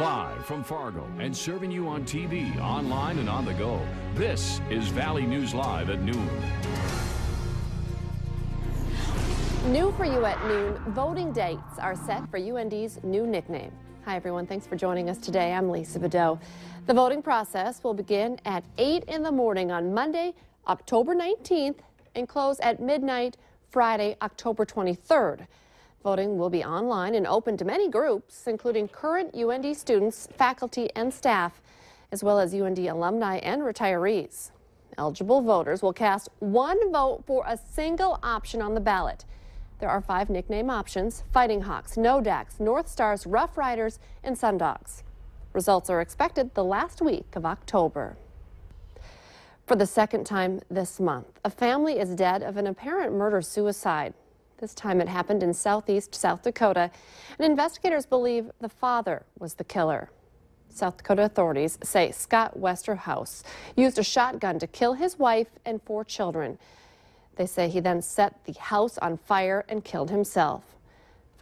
Live from Fargo and serving you on TV, online, and on the go. This is Valley News Live at noon. New for you at noon, voting dates are set for UND's new nickname. Hi everyone, thanks for joining us today. I'm Lisa Bedeau. The voting process will begin at 8 in the morning on Monday, October 19th, and close at midnight Friday, October 23rd. Voting will be online and open to many groups, including current UND students, faculty, and staff, as well as UND alumni and retirees. Eligible voters will cast one vote for a single option on the ballot. There are 5 nickname options: Fighting Hawks, Nodaks, North Stars, Rough Riders, and Sundogs. Results are expected the last week of October. For the second time this month, a family is dead of an apparent murder-suicide. This time it happened in southeast South Dakota, and investigators believe the father was the killer. South Dakota authorities say Scott Westerhouse used a shotgun to kill his wife and 4 children. They say he then set the house on fire and killed himself.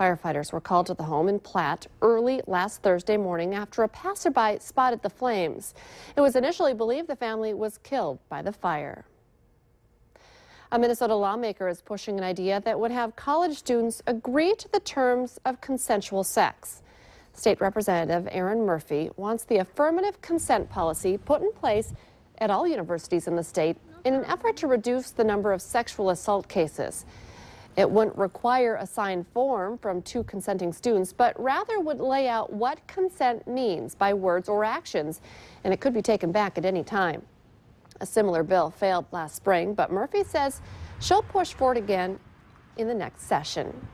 Firefighters were called to the home in Platte early last Thursday morning after a passerby spotted the flames. It was initially believed the family was killed by the fire. A Minnesota lawmaker is pushing an idea that would have college students agree to the terms of consensual sex. State Representative Aaron Murphy wants the affirmative consent policy put in place at all universities in the state in an effort to reduce the number of sexual assault cases. It wouldn't require a signed form from 2 consenting students, but rather would lay out what consent means by words or actions, and it could be taken back at any time. A similar bill failed last spring, but Murphy says she'll push for it again in the next session.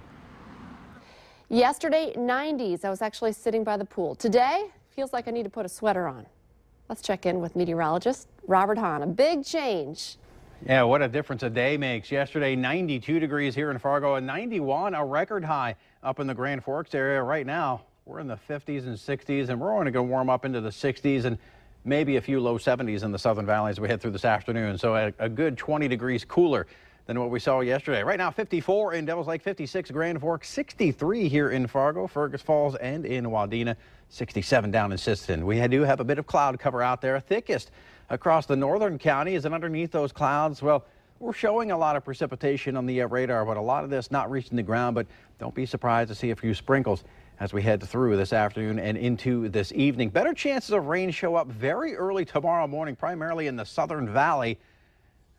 Yesterday, 90s. I was actually sitting by the pool. Today, feels like I need to put a sweater on. Let's check in with meteorologist Robert Hahn. A big change. Yeah, what a difference a day makes. Yesterday, 92 degrees here in Fargo, and 91, a record high up in the Grand Forks area. Right now, we're in the 50s and 60s, and we're only going to warm up into the 60s and maybe a few low 70s in the Southern Valley as we head through this afternoon. So a good 20 degrees cooler than what we saw yesterday. Right now, 54 in Devils Lake, 56 Grand Forks, 63 here in Fargo, Fergus Falls, and in Wadena, 67 down in Sisseton. We do have a bit of cloud cover out there. Thickest across the northern counties, and underneath those clouds, well, we're showing a lot of precipitation on the radar, but a lot of this not reaching the ground. But don't be surprised to see a few sprinkles as we head through this afternoon and into this evening. Better chances of rain show up very early tomorrow morning, primarily in the Southern Valley,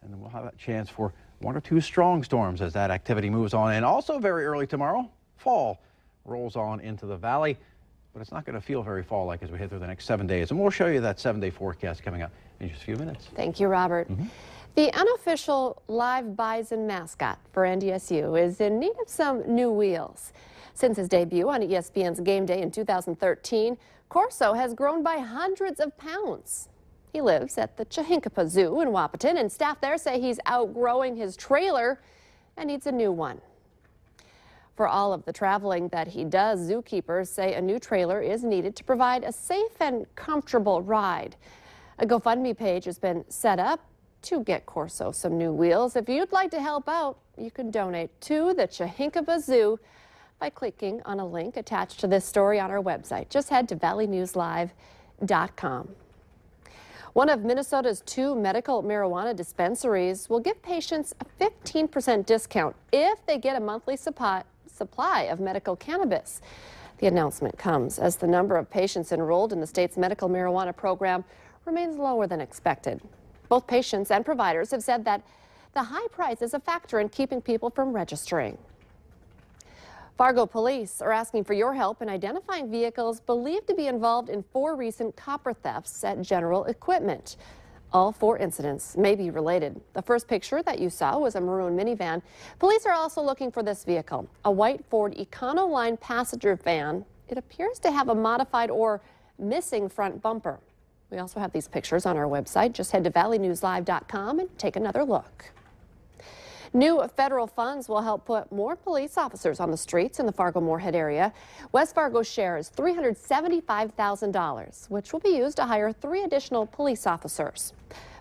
and then we'll have a chance for 1 or 2 strong storms as that activity moves on. And also very early tomorrow, fall rolls on into the valley, but it's not going to feel very fall-like as we head through the next 7 days. And we'll show you that 7-day forecast coming up in just a few minutes. Thank you, Robert. The unofficial live bison mascot for NDSU is in need of some new wheels. Since his debut on ESPN's Game Day in 2013, Corso has grown by hundreds of pounds. He lives at the Chihinkapa Zoo in Wahpeton, and staff there say he's outgrowing his trailer and needs a new one. For all of the traveling that he does, zookeepers say a new trailer is needed to provide a safe and comfortable ride. A GoFundMe page has been set up to get Corso some new wheels. If you'd like to help out, you can donate to the Chihinkapa Zoo by clicking on a link attached to this story on our website. Just head to valleynewslive.com. One of Minnesota's 2 medical marijuana dispensaries will give patients a 15% discount if they get a monthly supply of medical cannabis. The announcement comes as the number of patients enrolled in the state's medical marijuana program remains lower than expected. Both patients and providers have said that the high price is a factor in keeping people from registering. Fargo police are asking for your help in identifying vehicles believed to be involved in 4 recent copper thefts at General Equipment. All 4 incidents may be related. The first picture that you saw was a maroon minivan. Police are also looking for this vehicle, a white Ford Econoline passenger van. It appears to have a modified or missing front bumper. We also have these pictures on our website. Just head to valleynewslive.com and take another look. New federal funds will help put more police officers on the streets in the Fargo-Moorhead area. West Fargo's share is $375,000, which will be used to hire 3 additional police officers.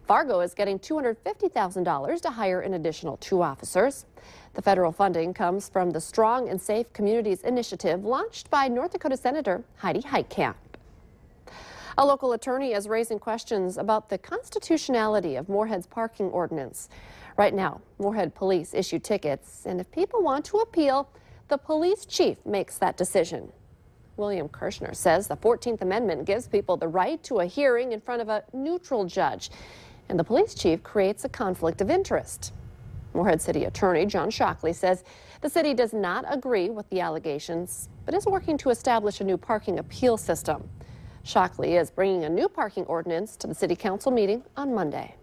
Fargo is getting $250,000 to hire an additional 2 officers. The federal funding comes from the Strong and Safe Communities initiative launched by North Dakota Senator Heidi Heitkamp. A local attorney is raising questions about the constitutionality of Moorhead's parking ordinance. Right now, Moorhead police issue tickets, and if people want to appeal, the police chief makes that decision. William Kirshner says the 14th Amendment gives people the right to a hearing in front of a neutral judge, and the police chief creates a conflict of interest. Moorhead City Attorney John Shockley says the city does not agree with the allegations, but is working to establish a new parking appeal system. Shockley is bringing a new parking ordinance to the city council meeting on Monday.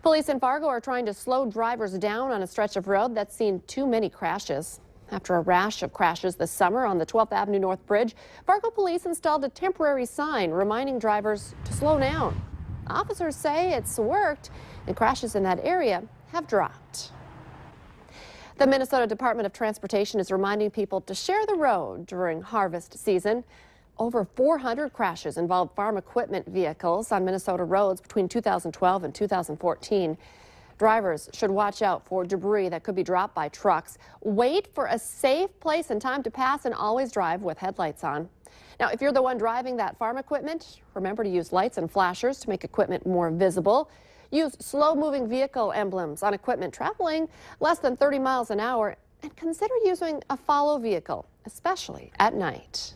Police in Fargo are trying to slow drivers down on a stretch of road that's seen too many crashes. After a rash of crashes this summer on the 12th Avenue North Bridge, Fargo police installed a temporary sign reminding drivers to slow down. Officers say it's worked and crashes in that area have dropped. The Minnesota Department of Transportation is reminding people to share the road during harvest season. Over 400 crashes involved farm equipment vehicles on Minnesota roads between 2012 and 2014. Drivers should watch out for debris that could be dropped by trucks. Wait for a safe place and time to pass, and always drive with headlights on. Now, if you're the one driving that farm equipment, remember to use lights and flashers to make equipment more visible. Use slow-moving vehicle emblems on equipment traveling less than 30 miles an hour, and consider using a follow vehicle, especially at night.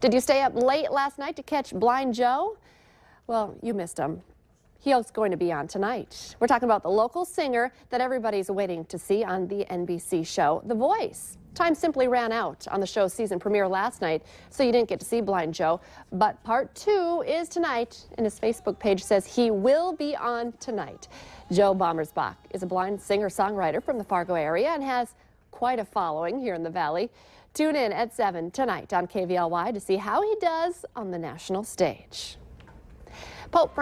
Did you stay up late last night to catch Blind Joe? Well, you missed him. He's going to be on tonight. We're talking about the local singer that everybody's waiting to see on the NBC show, The Voice. Time simply ran out on the show's season premiere last night, so you didn't get to see Blind Joe. But part 2 is tonight, and his Facebook page says he will be on tonight. Joe Bommersbach is a blind singer-songwriter from the Fargo area and has quite a following here in the Valley. Tune in at 7 tonight on KVLY to see how he does on the national stage. Pope